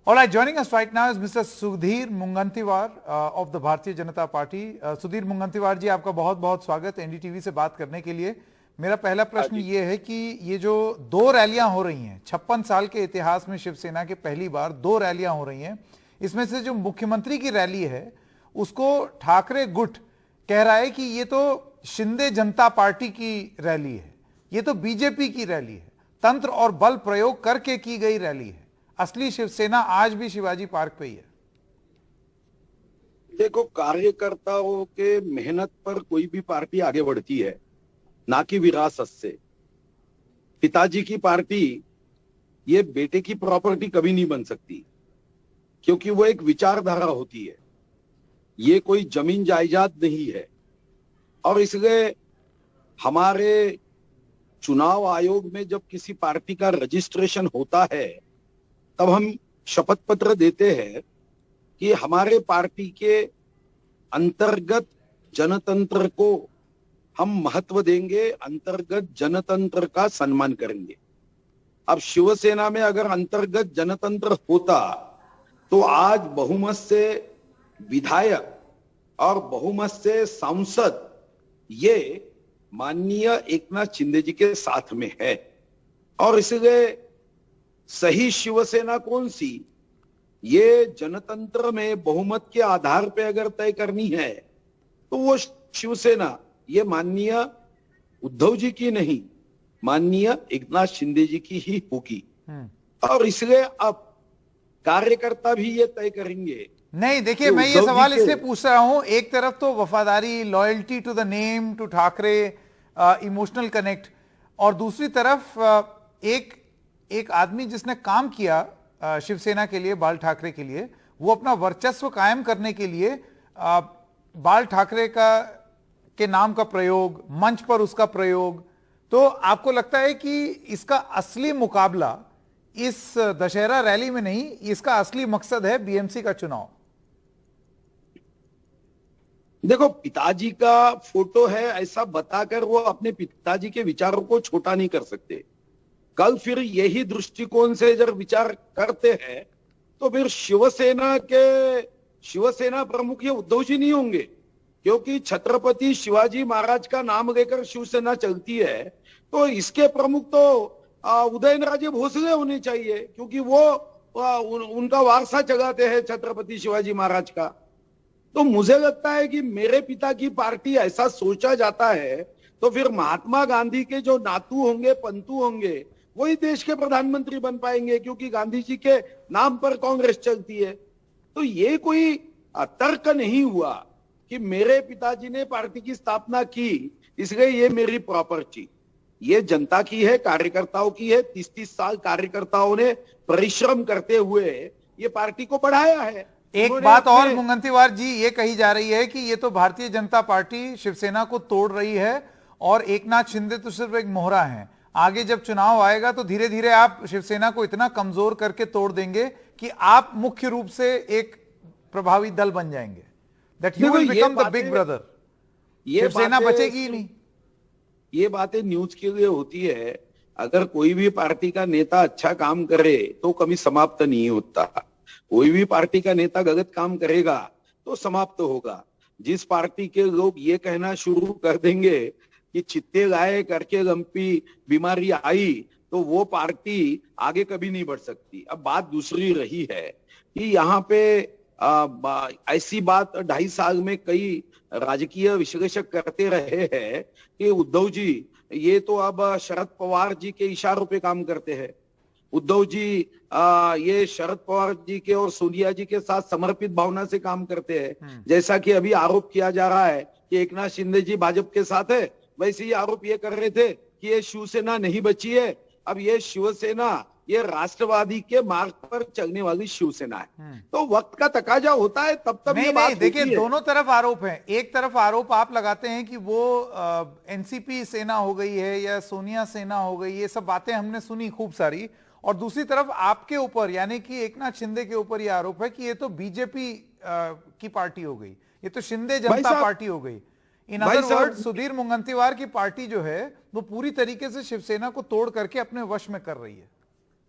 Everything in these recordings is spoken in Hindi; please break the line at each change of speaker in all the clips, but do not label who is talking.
All right, joining us right now is Mr. Sudhir Mungantiwar of the Bharatiya Janata party. Sudhir मुंगंतीवार जी, आपका बहुत बहुत स्वागत एनडीटीवी से बात करने के लिए। मेरा पहला प्रश्न ये है कि ये जो दो रैलियां हो रही हैं, 56 साल के इतिहास में शिवसेना के पहली बार दो रैलियां हो रही हैं, इसमें से जो मुख्यमंत्री की रैली है उसको ठाकरे गुट कह रहा है कि ये तो शिंदे जनता पार्टी की रैली है, ये तो बीजेपी की रैली है, तंत्र और बल प्रयोग करके की गई रैली है, असली शिवसेना आज भी शिवाजी पार्क पे ही है।
देखो, कार्यकर्ताओं के मेहनत पर कोई भी पार्टी आगे बढ़ती है, ना कि विरासत से। पिताजी की पार्टी ये बेटे की प्रॉपर्टी कभी नहीं बन सकती, क्योंकि वो एक विचारधारा होती है, ये कोई जमीन जायदाद नहीं है। और इसलिए हमारे चुनाव आयोग में जब किसी पार्टी का रजिस्ट्रेशन होता है तब हम शपथ पत्र देते हैं कि हमारे पार्टी के अंतर्गत जनतंत्र को हम महत्व देंगे, अंतर्गत जनतंत्र का सम्मान करेंगे। अब शिवसेना में अगर अंतर्गत जनतंत्र होता तो आज बहुमत से विधायक और बहुमत से सांसद ये माननीय एकनाथ शिंदे जी के साथ में है। और इसलिए सही शिवसेना कौन सी, ये जनतंत्र में बहुमत के आधार पे अगर तय करनी है तो वो शिवसेना ये माननीय उद्धव जी की नहीं, माननीय एकनाथ शिंदे जी की ही होगी। और इसलिए अब कार्यकर्ता भी ये तय करेंगे।
नहीं, देखिए, मैं ये सवाल इसलिए पूछ रहा हूं, एक तरफ तो वफादारी, loyalty to the name, to Thackeray, emotional connect, और दूसरी तरफ एक आदमी जिसने काम किया शिवसेना के लिए, बाल ठाकरे के लिए, वो अपना वर्चस्व कायम करने के लिए बाल ठाकरे के नाम का प्रयोग, मंच पर उसका प्रयोग, तो आपको लगता है कि इसका असली मुकाबला इस दशहरा रैली में नहीं, इसका असली मकसद है बीएमसी का चुनाव?
देखो, पिताजी का फोटो है ऐसा बताकर वो अपने पिताजी के विचारों को छोटा नहीं कर सकते। कल फिर यही दृष्टिकोण से जब विचार करते हैं तो फिर शिवसेना प्रमुख ये उद्धव जी नहीं होंगे, क्योंकि छत्रपति शिवाजी महाराज का नाम लेकर शिवसेना चलती है तो इसके प्रमुख तो उदयनराजे भोसले होने चाहिए, क्योंकि वो उनका वारसा चलाते हैं छत्रपति शिवाजी महाराज का। तो मुझे लगता है कि मेरे पिता की पार्टी ऐसा सोचा जाता है तो फिर महात्मा गांधी के जो नातू होंगे, पंतु होंगे, वही देश के प्रधानमंत्री बन पाएंगे, क्योंकि गांधी जी के नाम पर कांग्रेस चलती है। तो ये कोई तर्क नहीं हुआ कि मेरे पिताजी ने पार्टी की स्थापना की इसलिए ये मेरी प्रॉपर्टी, ये जनता की है, कार्यकर्ताओं की है। 30-30 साल कार्यकर्ताओं ने परिश्रम करते हुए ये पार्टी को बढ़ाया है।
एक बात और मुंगंतीवार जी, ये कही जा रही है कि ये तो भारतीय जनता पार्टी शिवसेना को तोड़ रही है और एकनाथ शिंदे तो सिर्फ एक मोहरा है। आगे जब चुनाव आएगा तो धीरे धीरे आप शिवसेना को इतना कमजोर करके तोड़ देंगे कि आप मुख्य रूप से एक प्रभावी दल बन जाएंगे, that you will become the big brother. Shivsena बचेगी ही नहीं।
ये बातें न्यूज के लिए होती है। अगर कोई भी पार्टी का नेता अच्छा काम करे तो कभी समाप्त नहीं होता, कोई भी पार्टी का नेता गलत काम करेगा तो समाप्त होगा। जिस पार्टी के लोग ये कहना शुरू कर देंगे कि चित्ते लाए करके लंपी बीमारी आई तो वो पार्टी आगे कभी नहीं बढ़ सकती। अब बात दूसरी रही है कि यहाँ पे ऐसी बात 2.5 साल में कई राजकीय विश्लेषक करते रहे हैं कि उद्धव जी ये तो अब शरद पवार जी के इशारों पे काम करते हैं, उद्धव जी ये शरद पवार जी के और सोनिया जी के साथ समर्पित भावना से काम करते हैं। जैसा कि अभी आरोप किया जा रहा है कि एकनाथ शिंदे जी भाजपा के साथ है, वैसे ही आरोप ये कर रहे थे कि ये शिवसेना नहीं बची है। अब ये शिवसेना ये राष्ट्रवादी के मार्ग पर चलने वाली शिवसेना है। तो वक्त का तकाजा होता है, तब ये बात
देखिए, दोनों तरफ आरोप है। एक तरफ आरोप आप लगाते हैं कि वो एनसीपी सेना हो गई है या सोनिया सेना हो गई, ये सब बातें हमने सुनी खूब सारी, और दूसरी तरफ आपके ऊपर यानी कि एकनाथ शिंदे के ऊपर ये आरोप है कि ये तो बीजेपी की पार्टी हो गई, ये तो शिंदे जनता पार्टी हो गई। इन अदर वर्ड, सुधीर मुंगंतीवार की पार्टी जो है वो पूरी तरीके से शिवसेना को तोड़ करके अपने वश में कर रही है।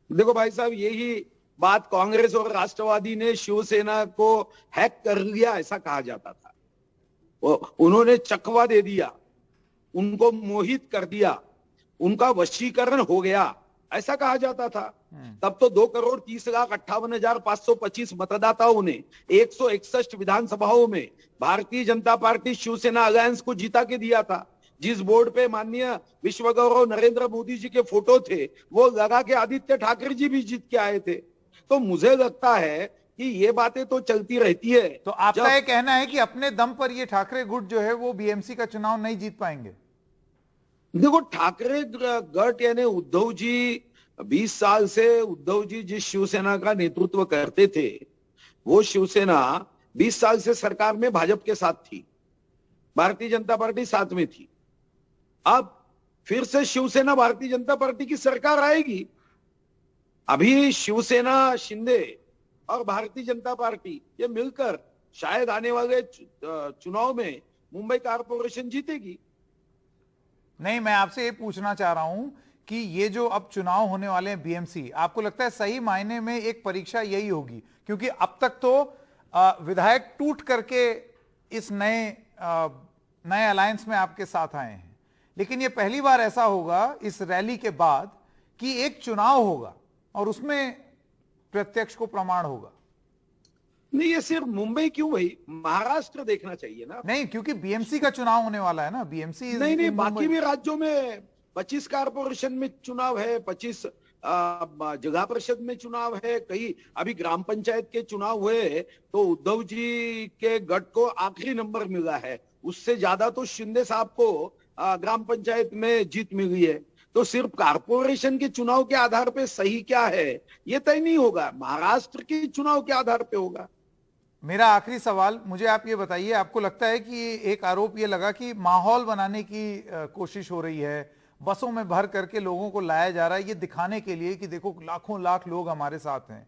देखो भाई साहब, यही बाद कांग्रेस और राष्ट्रवादी ने शिवसेना को हैक कर लिया, ऐसा कहा जाता था। उन्होंने चकवा दे दिया, उनको मोहित कर दिया, उनका वशीकरण हो गया, ऐसा कहा जाता था। तब तो 2,30,58,525 मतदाताओं ने 161 विधानसभाओं में भारतीय जनता पार्टी शिवसेना अलायंस को जीता के दिया था। जिस बोर्ड पे माननीय विश्व गौरव नरेंद्र मोदी जी के फोटो थे, वो लगा के आदित्य ठाकरे जी भी जीत के आए थे। तो मुझे लगता है कि ये बातें तो चलती रहती है।
तो आपका ये कहना है कि अपने दम पर ये ठाकरे गुट जो है वो बीएमसी का चुनाव नहीं जीत पाएंगे?
देखो, ठाकरे गट यानी उद्धव जी, 20 साल से उद्धव जी जिस शिवसेना का नेतृत्व करते थे, वो शिवसेना 20 साल से सरकार में भाजपा के साथ थी, भारतीय जनता पार्टी साथ में थी। अब फिर से शिवसेना भारतीय जनता पार्टी की सरकार आएगी। अभी शिवसेना, शिंदे और भारतीय जनता पार्टी ये मिलकर शायद आने वाले चुनाव में मुंबई कारपोरेशन जीतेगी।
नहीं, मैं आपसे ये पूछना चाह रहा हूं कि ये जो अब चुनाव होने वाले हैं बीएमसी, आपको लगता है सही मायने में एक परीक्षा यही होगी? क्योंकि अब तक तो विधायक टूट करके इस नए अलायंस में आपके साथ आए हैं, लेकिन ये पहली बार ऐसा होगा इस रैली के बाद कि एक चुनाव होगा और उसमें प्रत्यक्ष को प्रमाण होगा।
नहीं, ये सिर्फ मुंबई क्यों भाई, महाराष्ट्र देखना चाहिए ना।
नहीं, क्योंकि बीएमसी का चुनाव होने वाला है ना। बीएमसी
नहीं, बाकी भी राज्यों में 25 कारपोरेशन में चुनाव है, 25 जिला परिषद में चुनाव है, कई अभी ग्राम पंचायत के चुनाव हुए तो उद्धव जी के गठ को आखिरी नंबर मिला है, उससे ज्यादा तो शिंदे साहब को ग्राम पंचायत में जीत मिली है। तो सिर्फ कारपोरेशन के चुनाव के आधार पे सही क्या है ये तय नहीं होगा, महाराष्ट्र के चुनाव के आधार पे होगा।
मेरा आखिरी सवाल, मुझे आप ये बताइए, आपको लगता है कि एक आरोप ये लगा कि माहौल बनाने की कोशिश हो रही है, बसों में भर करके लोगों को लाया जा रहा है ये दिखाने के लिए कि देखो लाखों लाख लोग हमारे साथ हैं?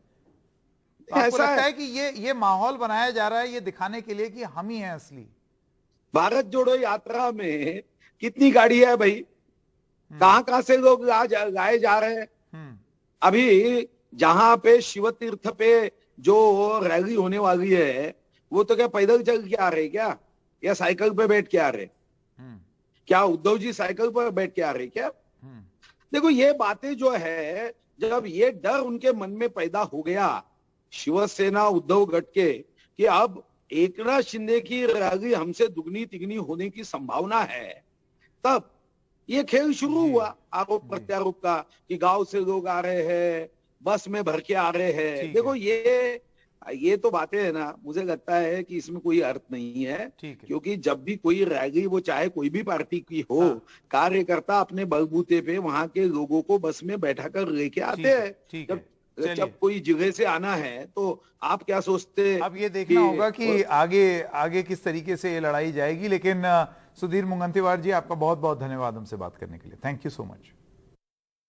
तो आपको लगता है कि ये माहौल बनाया जा रहा है ये दिखाने के लिए कि हम ही हैं असली?
भारत जोड़ो यात्रा में कितनी गाड़ी है भाई, कहां से लोग लाए जा रहे हैं। अभी जहां पे शिव तीर्थ पे जो रैली होने वाली है, वो तो क्या पैदल चल के आ रहे क्या, या साइकिल पे बैठ के आ रहे? क्या उद्धव जी साइकिल पर बैठ के आ रहे क्या? देखो, ये बातें जो है, जब ये डर उनके मन में पैदा हो गया शिवसेना उद्धव गठ के कि अब एकनाथ शिंदे की रैली हमसे दुगनी तिगनी होने की संभावना है, तब ये खेल शुरू हुआ आरोप प्रत्यारोप का कि गांव से लोग आ रहे हैं, बस में भर के आ रहे हैं। देखो, ये तो बातें है ना, मुझे लगता है कि इसमें कोई अर्थ नहीं है, क्योंकि जब भी कोई रैली, वो चाहे कोई भी पार्टी की हो, कार्यकर्ता अपने बलबूते पे वहां के लोगों को बस में बैठा कर लेके आते हैं। जब कोई जगह से आना है तो आप क्या सोचते?
अब ये देखना होगा कि आगे किस तरीके से ये लड़ाई जाएगी। लेकिन सुधीर मुंगंतीवार जी, आपका बहुत बहुत धन्यवाद हमसे बात करने के लिए। Thank you so much.